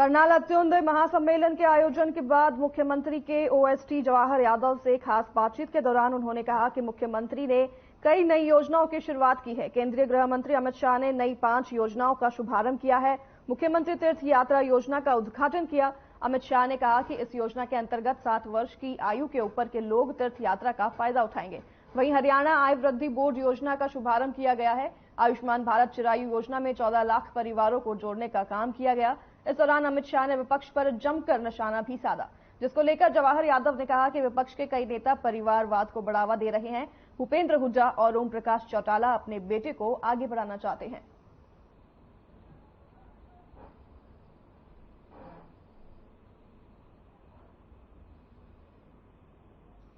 करनाल अत्योदय महासम्मेलन के आयोजन के बाद मुख्यमंत्री के ओएसडी जवाहर यादव से खास बातचीत के दौरान उन्होंने कहा कि मुख्यमंत्री ने कई नई योजनाओं की शुरुआत की है। केंद्रीय गृह मंत्री अमित शाह ने नई 5 योजनाओं का शुभारंभ किया है। मुख्यमंत्री तीर्थ यात्रा योजना का उद्घाटन किया। अमित शाह ने कहा कि इस योजना के अंतर्गत 7 वर्ष की आयु के ऊपर के लोग तीर्थ यात्रा का फायदा उठाएंगे। वहीं हरियाणा आय वृद्धि बोर्ड योजना का शुभारंभ किया गया है। आयुष्मान भारत चिरायु योजना में 14 लाख परिवारों को जोड़ने का काम किया गया। इस दौरान अमित शाह ने विपक्ष पर जमकर निशाना भी साधा, जिसको लेकर जवाहर यादव ने कहा कि विपक्ष के कई नेता परिवारवाद को बढ़ावा दे रहे हैं। भूपेंद्र हुड्डा और ओम प्रकाश चौटाला अपने बेटे को आगे बढ़ाना चाहते हैं।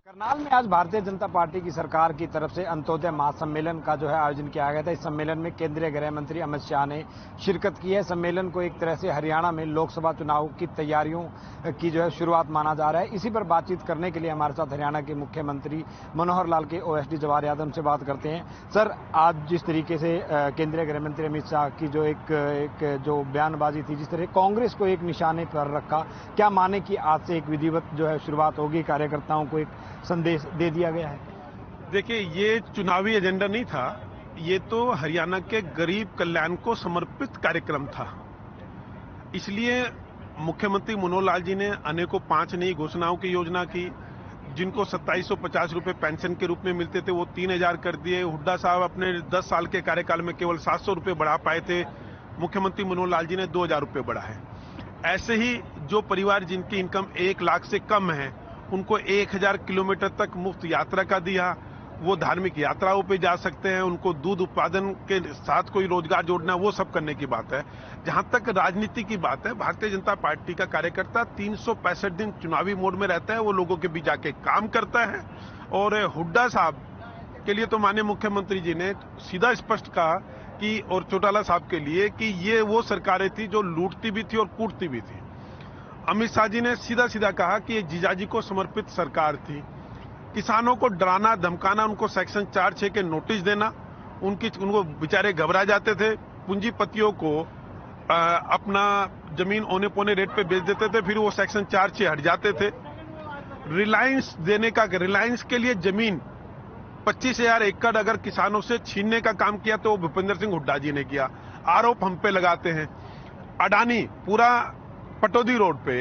करनाल में आज भारतीय जनता पार्टी की सरकार की तरफ से अंत्योदय महासम्मेलन का जो है आयोजन किया गया था। इस सम्मेलन में केंद्रीय गृह मंत्री अमित शाह ने शिरकत की है। सम्मेलन को एक तरह से हरियाणा में लोकसभा चुनाव की तैयारियों की जो है शुरुआत माना जा रहा है। इसी पर बातचीत करने के लिए हमारे साथ हरियाणा के मुख्यमंत्री मनोहर लाल के ओएसडी जवाहर यादव से बात करते हैं। सर, आज जिस तरीके से केंद्रीय गृह मंत्री अमित शाह की जो एक जो बयानबाजी थी, जिस तरह कांग्रेस को एक निशाने पर रखा, क्या माने कि आज से एक विधिवत जो है शुरुआत होगी, कार्यकर्ताओं को एक संदेश दे दिया गया है? देखिए, ये चुनावी एजेंडा नहीं था, ये तो हरियाणा के गरीब कल्याण को समर्पित कार्यक्रम था। इसलिए मुख्यमंत्री मनोहर लाल जी ने अनेकों 5 नई घोषणाओं की योजना की। जिनको 2750 रुपए पेंशन के रूप में मिलते थे वो 3000 कर दिए। हुड्डा साहब अपने 10 साल के कार्यकाल में केवल 700 रुपए बढ़ा पाए थे, मुख्यमंत्री मनोहर लाल जी ने 2000 रुपए बढ़ाए। ऐसे ही जो परिवार जिनकी इनकम 1 लाख से कम है उनको 1000 किलोमीटर तक मुफ्त यात्रा का दिया। वो धार्मिक यात्राओं पे जा सकते हैं। उनको दूध उत्पादन के साथ कोई रोजगार जोड़ना, वो सब करने की बात है। जहां तक राजनीति की बात है, भारतीय जनता पार्टी का कार्यकर्ता 365 दिन चुनावी मोड में रहता है। वो लोगों के बीच जाके काम करता है। और हुड्डा साहब के लिए तो माननीय मुख्यमंत्री जी ने सीधा स्पष्ट कहा कि, और चौटाला साहब के लिए, कि ये वो सरकारें थी जो लूटती भी थी और कूटती भी थी। अमित शाह जी ने सीधा सीधा कहा कि ये जीजाजी को समर्पित सरकार थी। किसानों को डराना धमकाना, उनको सेक्शन 4(6) के नोटिस देना, उनको बेचारे घबरा जाते थे। पूंजीपतियों को अपना जमीन औने पौने रेट पे बेच देते थे, फिर वो सेक्शन 4(6) हट जाते थे। रिलायंस के लिए जमीन 25,000 एकड़ अगर किसानों से छीनने का काम किया तो वो भूपेंद्र सिंह हुड्डा जी ने किया। आरोप हम पे लगाते हैं। अडानी पूरा पटौदी रोड पे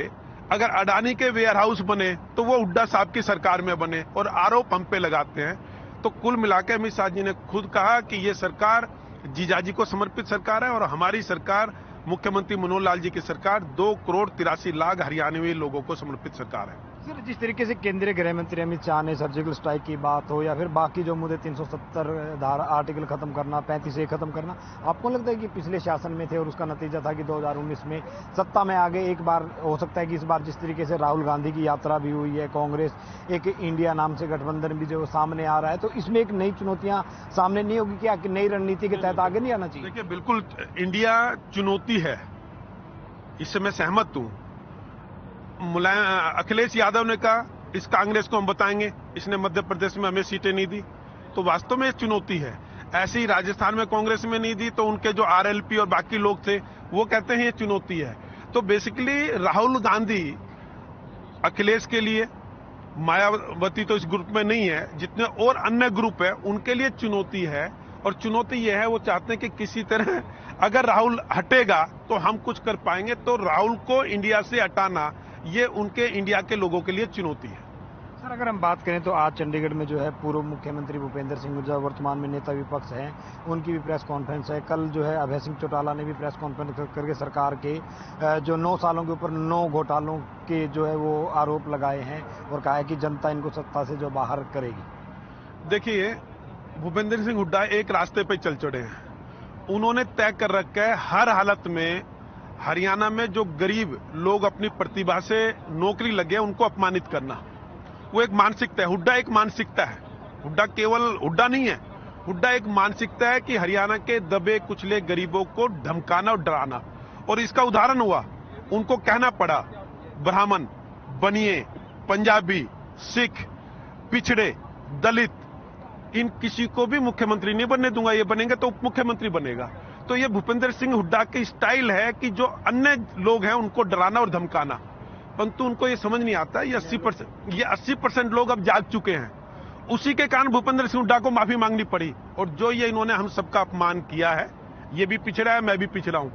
अगर अडानी के वेयर हाउस बने तो वो हुड्डा साहब की सरकार में बने, और आरोप हम पे लगाते हैं। तो कुल मिलाकर अमित शाह जी ने खुद कहा कि ये सरकार जीजाजी को समर्पित सरकार है, और हमारी सरकार मुख्यमंत्री मनोहर लाल जी की सरकार 2,83,00,000 हरियाणवी लोगों को समर्पित सरकार है। सर, जिस तरीके से केंद्रीय गृह मंत्री अमित शाह ने सर्जिकल स्ट्राइक की बात हो या फिर बाकी जो मुद्दे 370 धारा आर्टिकल खत्म करना, 35A खत्म करना, आपको लगता है कि पिछले शासन में थे और उसका नतीजा था कि 2019 में सत्ता में आ गए? एक बार हो सकता है कि इस बार जिस तरीके से राहुल गांधी की यात्रा भी हुई है, कांग्रेस एक इंडिया नाम से गठबंधन भी जो सामने आ रहा है, तो इसमें एक नई चुनौतियां सामने नहीं होगी? क्या नई रणनीति के तहत आगे नहीं आना चाहिए? देखिए, बिल्कुल इंडिया चुनौती है, इससे मैं सहमत हूं। अखिलेश यादव ने कहा इस कांग्रेस को हम बताएंगे, इसने मध्य प्रदेश में हमें सीटें नहीं दी, तो वास्तव में चुनौती है। ऐसे ही राजस्थान में कांग्रेस में नहीं दी तो उनके जो आरएलपी और बाकी लोग थे वो कहते हैं ये चुनौती है। तो बेसिकली राहुल गांधी अखिलेश के लिए, मायावती तो इस ग्रुप में नहीं है, जितने और अन्य ग्रुप है उनके लिए चुनौती है। और चुनौती यह है, वो चाहते हैं कि किसी तरह अगर राहुल हटेगा तो हम कुछ कर पाएंगे। तो राहुल को इंडिया से हटाना ये उनके इंडिया के लोगों के लिए चुनौती है। सर, अगर हम बात करें तो आज चंडीगढ़ में जो है पूर्व मुख्यमंत्री भूपेंद्र सिंह हुड्डा वर्तमान में नेता विपक्ष हैं, उनकी भी प्रेस कॉन्फ्रेंस है। कल जो है अभय सिंह चौटाला ने भी प्रेस कॉन्फ्रेंस करके सरकार के जो 9 सालों के ऊपर 9 घोटालों के जो है वो आरोप लगाए हैं और कहा है कि जनता इनको सत्ता से जो बाहर करेगी। देखिए, भूपेंद्र सिंह हुड्डा एक रास्ते पे चल चढ़े हैं। उन्होंने तय कर रखा है हर हालत में हरियाणा में जो गरीब लोग अपनी प्रतिभा से नौकरी लगे उनको अपमानित करना। वो एक मानसिकता है। हुड्डा एक मानसिकता है। हुड्डा केवल हुड्डा नहीं है, हुड्डा एक मानसिकता है कि हरियाणा के दबे कुचले गरीबों को धमकाना और डराना। और इसका उदाहरण हुआ, उनको कहना पड़ा ब्राह्मण, बनिए, पंजाबी, सिख, पिछड़े, दलित, इन किसी को भी मुख्यमंत्री नहीं बनने दूंगा, ये बनेंगे तो उप मुख्यमंत्री बनेगा। तो ये भूपेंद्र सिंह हुड्डा की स्टाइल है कि जो अन्य लोग हैं उनको डराना और धमकाना, परंतु उनको ये समझ नहीं आता। ये 80% लोग अब जाग चुके हैं। उसी के कारण भूपेंद्र सिंह हुड्डा को माफी मांगनी पड़ी। और जो ये इन्होंने हम सबका अपमान किया है, ये भी पिछड़ा है, मैं भी पिछड़ा हूं।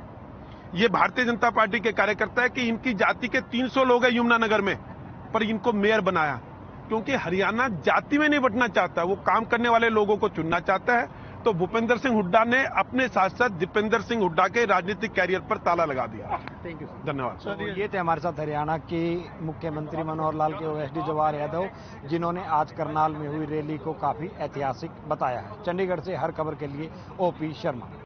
ये भारतीय जनता पार्टी के कार्यकर्ता है कि इनकी जाति के 300 लोग हैं यमुनानगर में, पर इनको मेयर बनाया, क्योंकि हरियाणा जाति में नहीं बंटना चाहता, वो काम करने वाले लोगों को चुनना चाहता है। तो भूपेंद्र सिंह हुड्डा ने अपने साथ साथ दीपेंद्र सिंह हुड्डा के राजनीतिक कैरियर पर ताला लगा दिया। थैंक यू, धन्यवाद। तो ये थे हमारे साथ हरियाणा के मुख्यमंत्री मनोहर लाल के ओएसडी जवाहर यादव, जिन्होंने आज करनाल में हुई रैली को काफी ऐतिहासिक बताया है। चंडीगढ़ से हर खबर के लिए ओपी शर्मा।